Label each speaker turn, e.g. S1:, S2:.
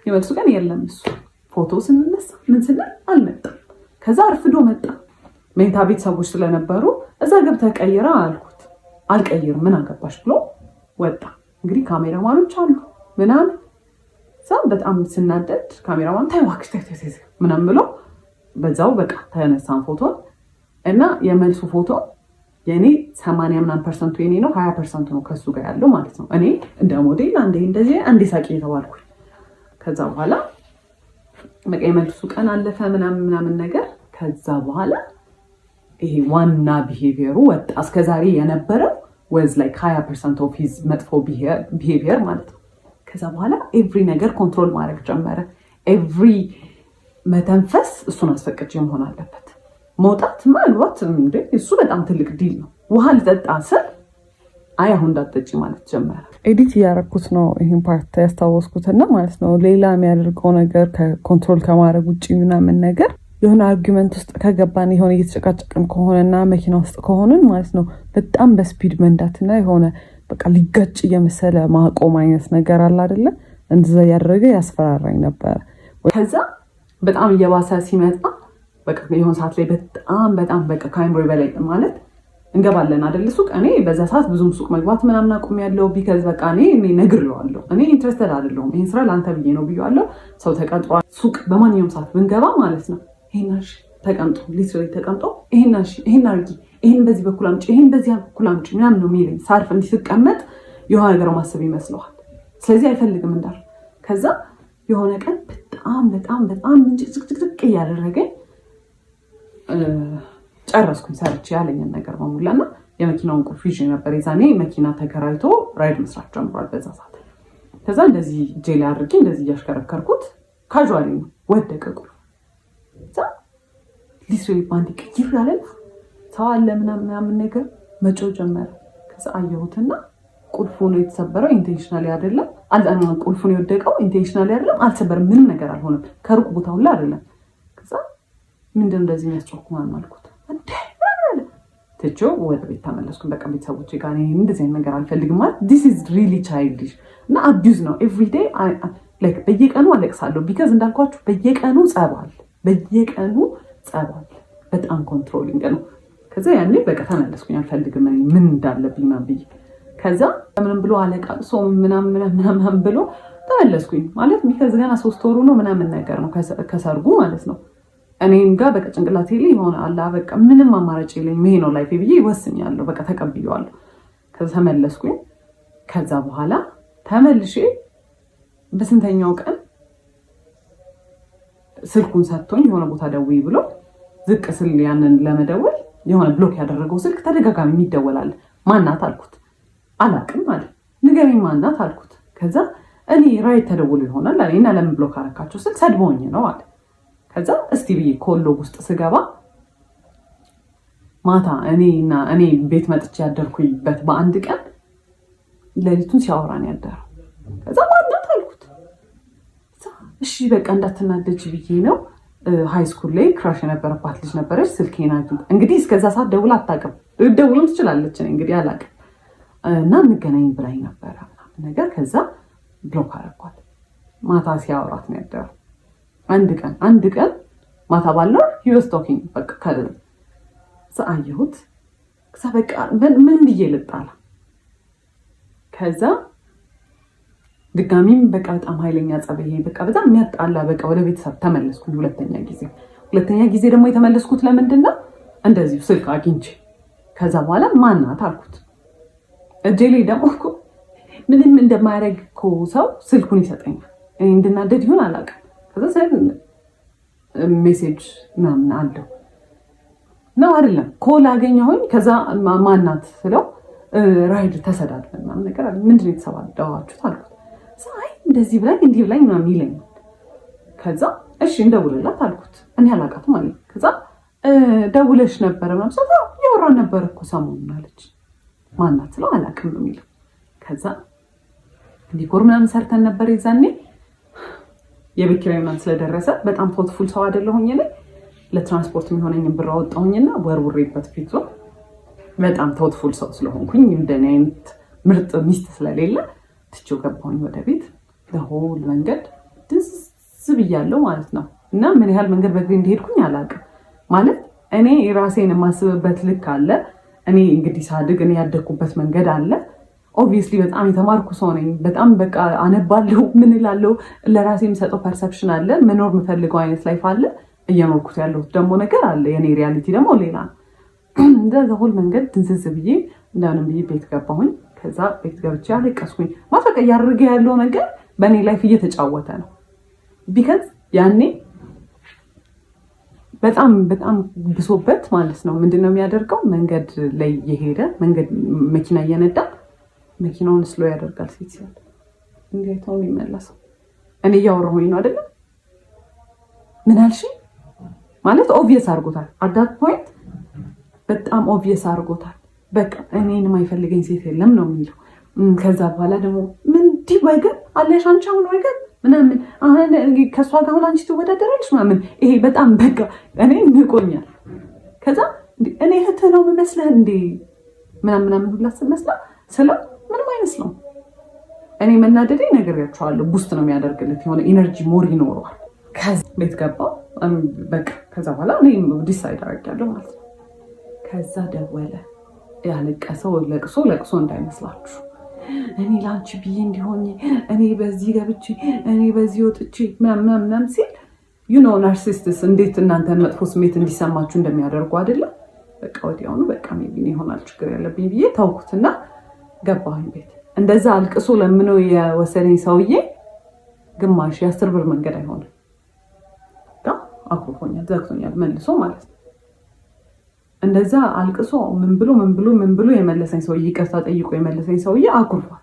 S1: የመልሱ ቀን የለም እሱ ፎቶ ስንነሳ ምን ስንል አልመጣም። ከዛ አርፍዶ መጣ። መኝታ ቤት ሰዎች ስለነበሩ እዛ ገብተህ ቀይራ አልኩት። አልቀይርም ምን አገባሽ ብሎ ወጣ። እንግዲህ ካሜራማኖች አሉ ምናምን እዛ በጣም ስናደድ ካሜራማን ታይዋክሽ ምናምን ብሎ በዛው በቃ ተነሳን ፎቶ እና የመልሱ ፎቶ የኔ 80% የኔ ነው 20% ነው ከሱ ጋር ያለው ማለት ነው። እኔ እንደ ሞዴል አንዴ ሳቂ የተባልኩኝ። ከዛ በኋላ በቃ የመልሱ ቀን አለፈ ምናምን ነገር። ከዛ በኋላ ይሄ ዋና ቢሄቪየሩ ወጣ። እስከዛሬ የነበረው was like 20% of his መጥፎ ቢሄቪየር ማለት ነው። ከዛ በኋላ ኤቭሪ ነገር ኮንትሮል ማድረግ ጀመረ። ኤቭሪ መተንፈስ እሱን አስፈቅጄ መሆን አለበት። መውጣት ማልዋት እንዴ እሱ በጣም ትልቅ ዲል ነው። ውሃ ልጠጣ ስል አይ አሁን እንዳትጠጪ ማለት ጀመረ።
S2: ኤዲት እያደረኩት ነው ይሄን ፓርት ያስታወስኩትና ማለት ነው። ሌላ የሚያደርገው ነገር ከኮንትሮል ከማድረግ ውጭ ምናምን ነገር የሆነ አርጊመንት ውስጥ ከገባን የሆነ እየተጨቃጨቅን ከሆነና መኪና ውስጥ ከሆነን ማለት ነው በጣም በስፒድ መንዳትና የሆነ በቃ ሊጋጭ እየመሰለ ማቆም አይነት ነገር አለ አይደለ? እንደዛ ያደረገ ያስፈራራኝ ነበር።
S1: ከዛ በጣም እየባሰ ሲመጣ በቃ የሆነ ሰዓት ላይ በጣም በቃ ካይምሮ በላይ ማለት እንገባለን አይደል ሱቅ። እኔ በዛ ሰዓት ብዙም ሱቅ መግባት ምናምን አቁም ያለው ቢካዝ በቃ እኔ ነግሬዋለሁ። እኔ ኢንትረስትድ አይደለሁም ይሄን ስራ ለአንተ ብዬ ነው ብዬዋለሁ። ሰው ተቀጥሯል። ሱቅ በማንኛውም ሰዓት ብንገባ ማለት ነው ይሄናሽ ተቀምጦ ሊትራሊ ተቀምጦ ይሄናሽ ይሄን አርጊ ይሄን በዚህ በኩል አምጪ ይሄን በዚህ በኩል አምጪ ምናምን ነው የሚለኝ። ሳርፍ እንዲህ ስቀመጥ የሆነ ነገር ማሰብ ይመስለዋል። ስለዚህ አይፈልግም እንዳል። ከዛ የሆነ ቀን በጣም ጭቅጭቅ እያደረገኝ ጨረስኩኝ ሰርቼ ያለኝን ነገር በሙላና የመኪናውን ቁልፍ ይዤ ነበር። የዛኔ መኪና ተከራይቶ ራይድ መስራት ጀምሯል በዛ ሰዓት። ከዛ እንደዚህ ጄል አድርጌ እንደዚህ እያሽከረከርኩት ካዥዋሊ ወደቀ ቁልፍ። ከዛ ሊትራሊ ባንዲ ቅይር ያለ ሰው አለ ምናምን ነገር መጮህ ጀመረ። ከዛ አየሁትና ቁልፉ ነው የተሰበረው ኢንቴንሽናሊ አይደለም። ቁልፉ ነው የወደቀው ኢንቴንሽናሊ አይደለም። አልተሰበረም፣ ምንም ነገር አልሆነም። ከሩቅ ቦታ ሁላ አይደለም። ከዛ ምንድን እንደዚህ የሚያስጨኩ ማን አልኩት። ትቼው ወደ ቤት ተመለስኩኝ። በቃ ቤተሰቦቼ ጋር እንደዚህ አይነት ነገር አልፈልግም ማለት this is really childish እና አቢዩዝ ነው every day like በየቀኑ አለቅሳለሁ ቢካዝ እንዳልኳችሁ በየቀኑ ጸባል በጣም ኮንትሮሊንግ ነው። ከዛ ያኔ በቃ ተመለስኩኝ። አልፈልግም ምን እንዳለብኝ ማን ብዬ ከዛ ምንም ብሎ አለቃቅሶ ምናምን ብሎ ተመለስኩኝ ማለት ቢካዝ ገና 3 ወሩ ነው ምናምን ነገር ነው ከሰርጉ ማለት ነው። እኔም ጋር በቃ ጭንቅላቴ ላይ ሆነ አላ በቃ ምንም አማራጭ የለኝም ይሄ ነው ላይፌ ብዬ ወስኛለሁ። በቃ ተቀብዬዋለሁ። ከዛ ተመለስኩኝ። ከዛ በኋላ ተመልሼ በስንተኛው ቀን ስልኩን ሰጥቶኝ የሆነ ቦታ ደውይ ብሎ ዝቅ ስል ያንን ለመደወል የሆነ ብሎክ ያደረገው ስልክ ተደጋጋሚ የሚደወላል። ማናት አልኩት። አላቅም ማለት ንገረኝ ማናት አልኩት። ከዛ እኔ ራይት ተደውሎ ይሆናል አለኝና ለምን ብሎክ አረካቸው ስል ሰድቦኝ ነው አለ። ከዛ እስቲ ብዬ ኮሎ ውስጥ ስገባ ማታ እኔ ቤት መጥቼ ያደርኩኝበት በአንድ ቀን ሌሊቱን ሲያወራን ያደረው። ከዛ ማናት አልኩት። እሺ በቃ እንዳትናደጅ ብዬ ነው ሃይ ስኩል ላይ ክራሽ የነበረባት ልጅ ነበረች ስልኬን አግኝታ እንግዲህ እስከዛ ሰዓት ደውላ አታውቅም። ደውልም ትችላለች እኔ እንግዲህ አላውቅም እና እንገናኝ ብላኝ ነበረ ነገር። ከዛ ብሎክ አደረኳት። ማታ ሲያወራት ነው ያደረው። አንድ ቀን ማታ ባለው he was talking በቃ ከዛ አየሁት። ከዛ በቃ ምን ብዬ ልጣላ። ከዛ ድጋሚም በቃ በጣም ኃይለኛ ጸበዬ በቃ በጣም የሚያጣላ በቃ ወደ ቤተሰብ ተመለስኩኝ። ሁለተኛ ጊዜ ደግሞ የተመለስኩት ለምንድን ነው እንደዚሁ ስልክ አግኝቼ። ከዛ በኋላ ማናት አልኩት። እጄ ላይ ደግሞ እኮ ምንም እንደማያደርግ እኮ ሰው ስልኩን ይሰጠኛል። እኔ እንድናደድ ይሆን አላውቅም። ከዛ ሜሴጅ ምናምን አለው ነው አይደለም ኮል አገኘሁኝ። ከዛ ማናት ስለው ራይድ ተሰዳድበን ምናምን ነገር አለ። ምንድን ነው የተሰዳደባችሁት አልኩት። አይ እንደዚህ ብላኝ እንዲህ ብላኝ ምናምን ይለኛል። ከዛ እሺ እንደውልላት አልኩት። እኔ አላውቃትም አለኝ። ከዛ ደውለሽ ነበረ ምናምን ሰው ያወራን ነበር እኮ ሰሞኑን አለች። ማናት ስለው አላውቅም ነው የሚለው። ከዛ ዲኮር ምናምን ሰርተን ነበር የዛኔ የቤት ኪራይ ምናምን ስለደረሰ በጣም ቶትፉል ሰው አይደለሁኝ እኔ። ለትራንስፖርት የሚሆነኝን ብር አወጣሁኝና ወርውሬበት ፊቱ በጣም ቶትፉል ሰው ስለሆንኩኝ እንደኔ አይነት ምርጥ ሚስት ስለሌለ ትቼው ገባሁኝ ወደ ቤት። ለሆል መንገድ ብያለሁ ማለት ነው። እና ምን ያህል መንገድ በእግሬ እንደሄድኩኝ አላውቅም። ማለት እኔ ራሴን የማስብበት ልክ አለ። እኔ እንግዲህ ሳድግ እኔ ያደግኩበት መንገድ አለ። ኦብቪየስሊ በጣም የተማርኩ ሰው ነኝ። በጣም በቃ አነባለሁ፣ ምን እላለሁ፣ ለራሴ የምሰጠው ፐርሰፕሽን አለ። መኖር የምፈልገው አይነት ላይፍ አለ። እየኖርኩት ያለሁት ደግሞ ነገር አለ። የኔ ሪያሊቲ ደግሞ ሌላ ነው። እንደዛ ሁሉ መንገድ ድንዝዝ ብዬ እንደምንም ብዬ ቤት ገባሁኝ። ከዛ ቤት ገብቼ አለቀስኩኝ። ማፈቀ እያደረገ ያለው ነገር በእኔ ላይፍ እየተጫወተ ነው። ቢካዝ ያኔ በጣም በጣም ብሶበት ማለት ነው። ምንድነው የሚያደርገው? መንገድ ላይ የሄደ መንገድ መኪና እየነዳ መኪናውን ስሎ ያደርጋል። ሴት ሲል እንዴት ነው የሚመለሰው? እኔ እያወራሁኝ ነው አይደለም? ምን አልሽ ማለት ኦብቪየስ አድርጎታል። አዳት ፖይንት በጣም ኦብቪየስ አድርጎታል። በቃ እኔን የማይፈልገኝ ሴት የለም ነው የሚለው። ከዛ በኋላ ደግሞ ምን ዲህ ወገን አለሽ አንቺ አሁን ወገን ምናምን አሁን ከእሷ ጋር አሁን አንቺ ትወዳደራለሽ ምናምን። ይሄ በጣም በቃ እኔ ንቆኛል። ከዛ እኔ እህት ነው የምመስልህ እንዴ ምናምን ሁላ ስመስላ ስለው ምንም አይመስለውም። እኔ መናደዴ ነግሬያቸዋለሁ። ቡስት ነው የሚያደርግለት፣ የሆነ ኢነርጂ ሞር ይኖረዋል። ከዛ ቤት ገባሁ። በቃ ከዛ በኋላ እኔ ዲሳይድ አደርጋለሁ ማለት ነው። ከዛ ደወለ። ያለቀሰው ለቅሶ እንዳይመስላችሁ እኔ ላንቺ ብዬ እንዲሆኝ እኔ በዚህ ገብቼ እኔ በዚህ ወጥቼ ምናምን ሲል ናርሲስትስ እንዴት እናንተን መጥፎ ስሜት እንዲሰማችሁ እንደሚያደርጉ አይደለም። በቃ ወዲያውኑ በቃ ሜቢ ይሆናል ችግር ያለብኝ ብዬ ታውኩትና ገባሁኝ ቤት። እንደዛ አልቅሶ ለምነው የወሰደኝ ሰውዬ ግማሽ የ10 ብር መንገድ አይሆንም። አኩርፎኛል፣ ዘግቶኛል መልሶ ማለት ነው። እንደዛ አልቅሶ ምን ብሎ የመለሰኝ ሰውዬ ይቅርታ ጠይቆ የመለሰኝ ሰውዬ አኩርፏል።